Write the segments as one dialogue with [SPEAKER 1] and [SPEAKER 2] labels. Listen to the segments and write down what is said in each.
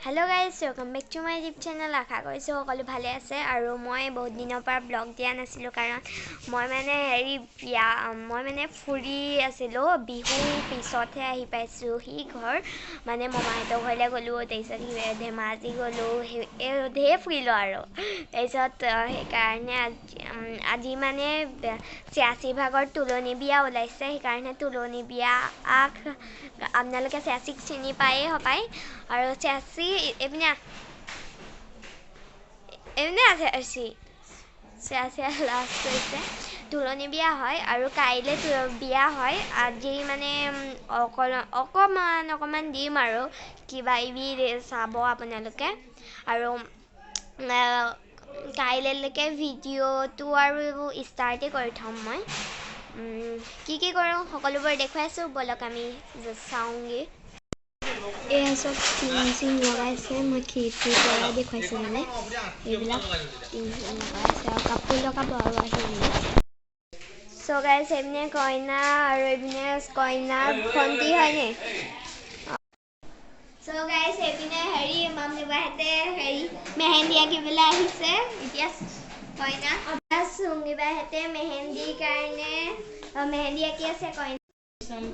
[SPEAKER 1] Hello guys, welcome back to my YouTube channel. আশা কৰিছো সকলো ভালে আছে আৰু মই বহুত দিনৰ পৰা ব্লগ দিয়া নাছিলো কাৰণ মই মানে ফুৰি আছিলো বিহু পিছতহে আহি পাইছো হি ঘৰ মানে মমাহঁতৰ ঘৰলে গলো তাৰপিছত ধেমাজি গলো ধেৰ ফুৰিলো আৰু তাৰপিছত সেইকাৰণে আজি মানে 86 ভাগৰ তুলনি বিয়া ওলাইছে সেইকাৰণে তুলনি বিয়া আপোনালোকে 86 চিনি পায়ে হপায় আৰু 86 এমনি আছে লাষ্ট কৰিছে তুলনি বিয়া হয় আৰু কাইলে বিয়া হয় আজি মানে অকমান দিম আৰু কিবা ইবি চাব আপোনালোকে আৰু কাইলৈকে ভিডিঅ'টো আৰু ষ্টাৰ্টে কৰি থম মই কি কৰোঁ সকলোবোৰ দেখুৱাইছোঁ বলক আমি চাওঁগে এয়া সব টিং লগাইছে মই খিৰিকীৰ পৰা দেখুৱাইছোঁ মানে এইবিলাক টিং লগাইছে আৰু কাপোৰ লগাব আৰু আহিলে চ' গাইছ এইপিনে কইনা আৰু এইপিনে কইনাৰ ভণ্টি হয়নে চ' গাইছ এইপিনে মামনিবাহঁতে মেহেন্দি আঁকিবলৈ আহিছে এতিয়া কইনা চুঙিবাহঁতে মেহেন্দিৰ কাৰণে মেহেন্দি আঁকি আছে কইনা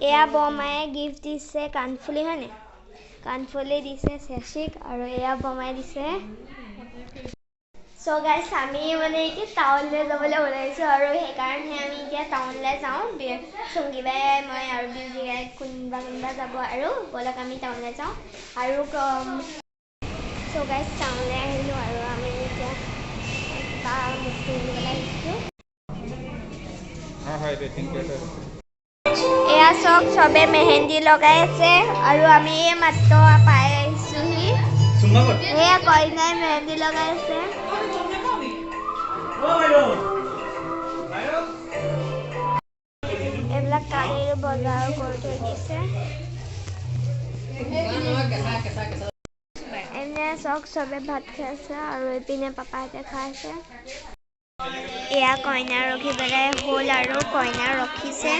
[SPEAKER 1] এয়া বৰমায়ে গিফ্ট দিছে কাণফুলি হয়নে কাণফুলি দিছে চেচিক আৰু এয়া বমাই দিছে চ' গাইছ আমি মানে এতিয়া টাউনলৈ যাবলৈ ওলাইছোঁ আৰু সেইকাৰণে আমি এতিয়া টাউনলৈ যাওঁ চুংগীবাই মই আৰু বিউজিগাই কোনোবা যাব আৰু বলক আমি টাউনলৈ যাওঁ আৰু চ' গাইছ টাউনলৈ আহিলোঁ আৰু আমি এতিয়া কিবা বস্তু কিনিবলৈ আহিছোঁ এয়া চব চবে মেহেন্দি লগাই আছে আৰু আমি মাত্ৰ পাই আহিছোহি এয়া কইনাই মেহেন্দি লগাই আছে এইবিলাক কালিৰ বজাৰ কৰি থৈ দিছে এনে চবে ভাত খাই আছে আৰু এইপিনে পাপাহঁতে খাই আছে এয়া কইনা ৰখিবলৈ হ'ল আৰু কইনা ৰখিছে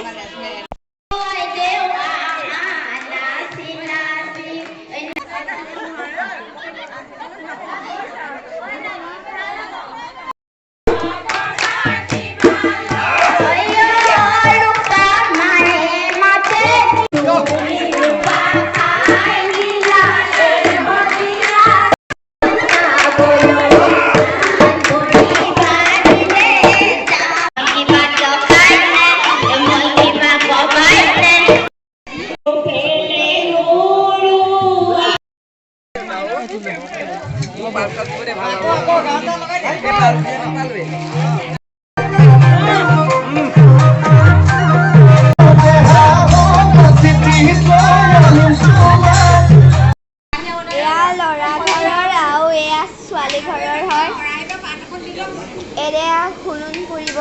[SPEAKER 1] ছোৱালী ঘৰৰ হয় এয়া খুলুন ফুৰিব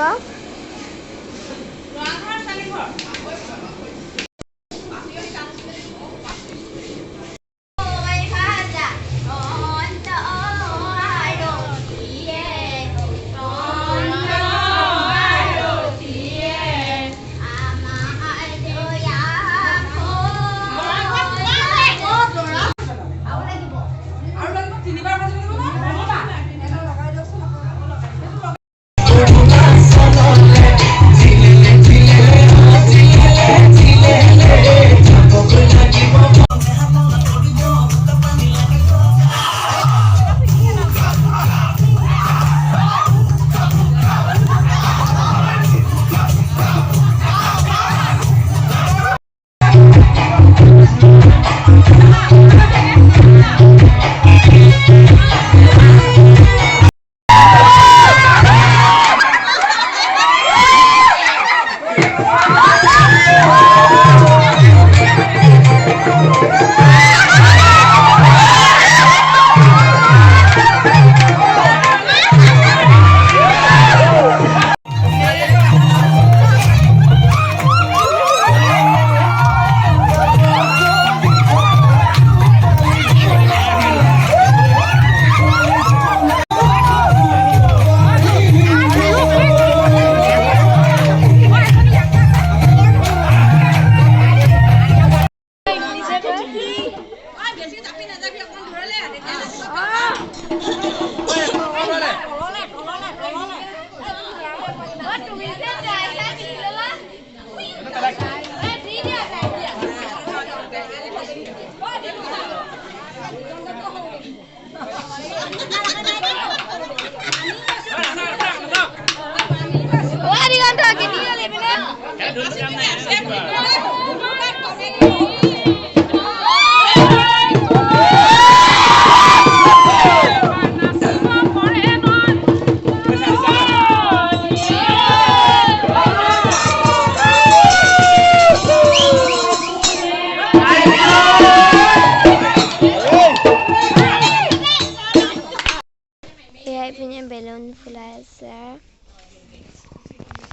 [SPEAKER 1] এইপিনে বেলুন ফুলাই আছে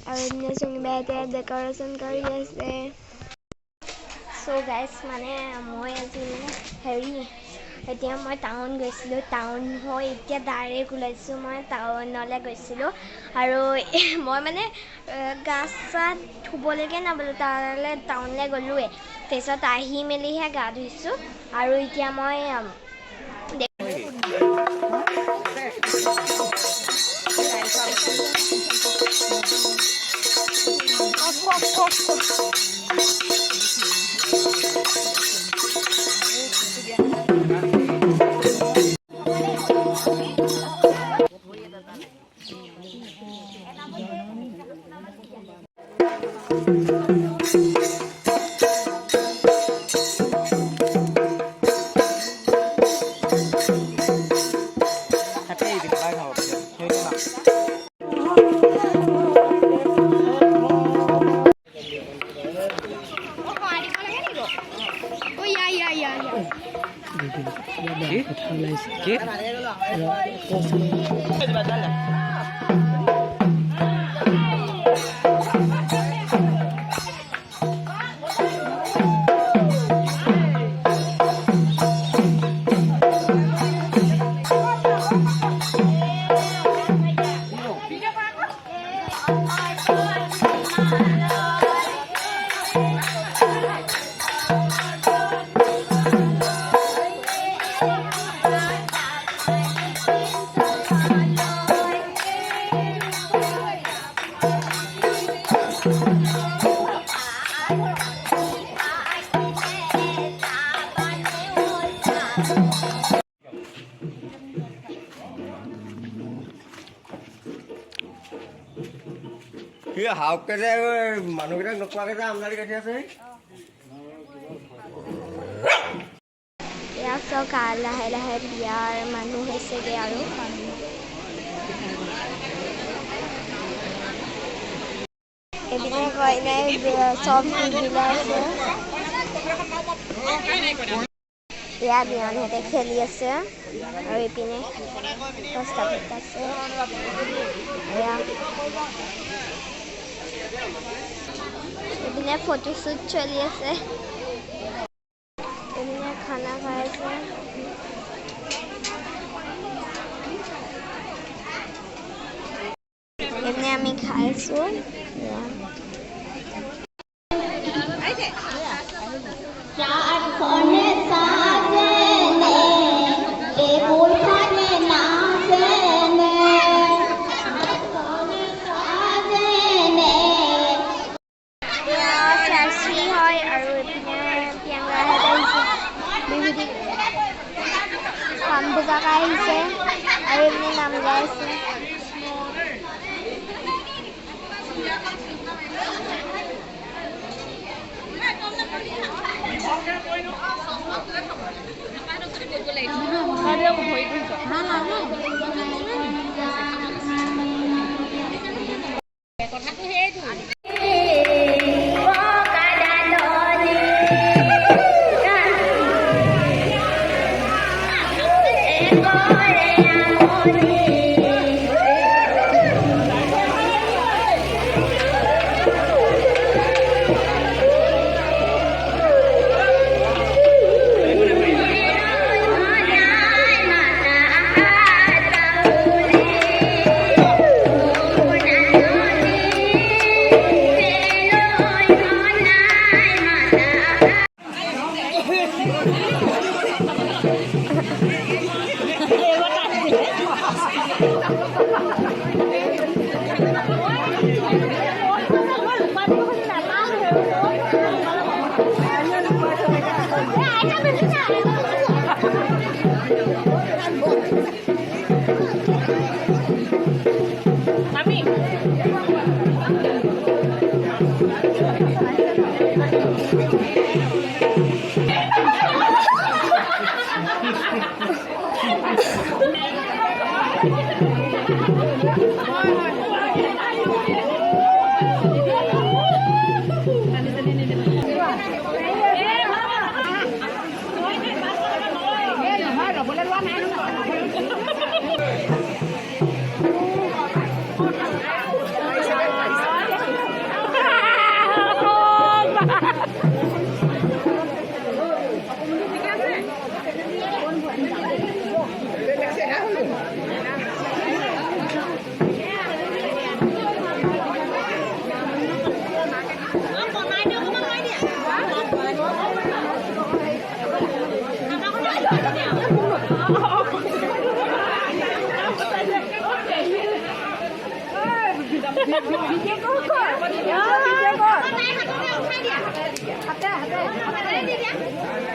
[SPEAKER 1] আৰু এইপিনে চুমিবাইতে ডেকৰেশ্যন কৰি আছে চ' গাইজ মানে মই আজি এতিয়া মই টাউন গৈছিলোঁ টাউন হৈ এতিয়া ডাইৰেক্ট ওলাইছোঁ মই টাউনলৈ গৈছিলোঁ আৰু মই মানে গা চা ধুবলৈকে নাপালোঁ তালৈ টাউনলৈ গ'লোৱে তাৰপিছত আহি মেলিহে গা ধুইছোঁ আৰু এতিয়া মই
[SPEAKER 2] হাউকে যে মানুহকেইটাক নোপোৱাকৈ যে আমদানি কাটি আছে
[SPEAKER 1] এয়া চব লাহে লাহে বিয়াৰ মানুহ হৈছেগৈ আৰু এইপিনে কইনাই চব পিন্ধিলে আছে এয়া বিয়নহঁতে খেলি আছে আৰু এইপিনে প্ৰস্তাৱিত আছে এয়া এইপিনে ফটোশ্বুট চলি আছে এইপিনে খানা খাই আছে এইপিনে আমি খাইছোঁ বুজাকা আহিছে আৰু এমনি নাম গাই আছে কথাটো সেইটো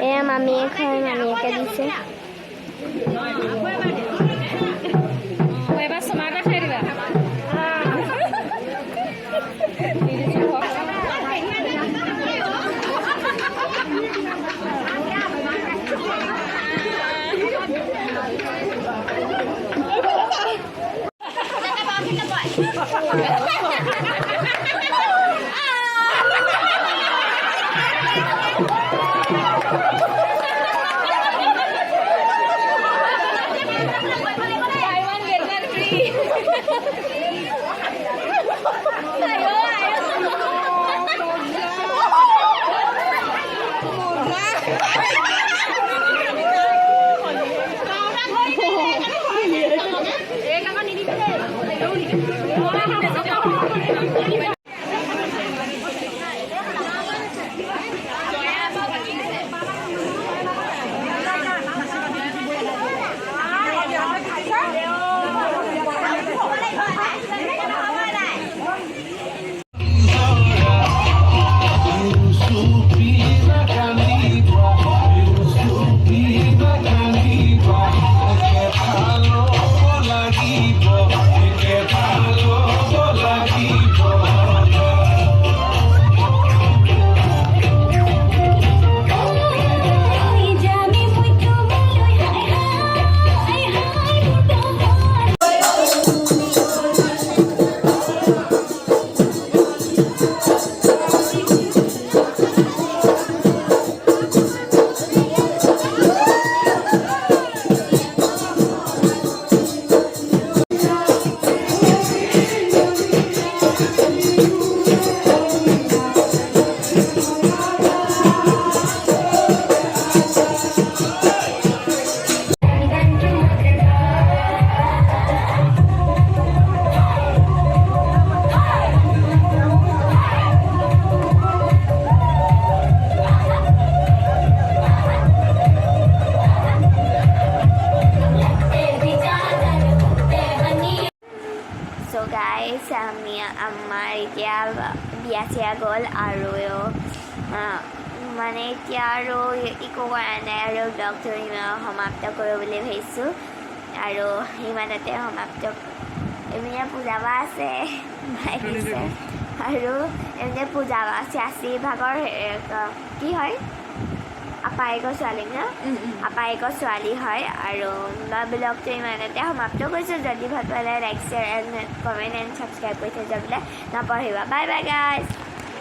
[SPEAKER 1] এয়া মামীয়ে খায়, মামীয়েকে দিছে।
[SPEAKER 3] এবাৰ চমাৰটা খাই দিবা।
[SPEAKER 1] আমাৰ এতিয়া বিয়া চিয়া গ'ল আৰু মানে এতিয়া আৰু একো কৰা নাই আৰু ব্লগটো সমাপ্ত কৰোঁ বুলি ভাবিছোঁ আৰু ইমানতে সমাপ্ত। এমনি পূজাবা আছে আৰু এমনি পূজাবা আছে 80 ভাগৰ কি হয় আপায়েকৰ ছোৱালী ন আপায়েকৰ ছোৱালী হয় আৰু ব্লগটো ইমানতে সমাপ্ত কৰিছোঁ। যদি ভাল পালে like share and comment and subscribe কৰি থৈ যাবলৈ নাপাহৰিবা। Bye bye guys.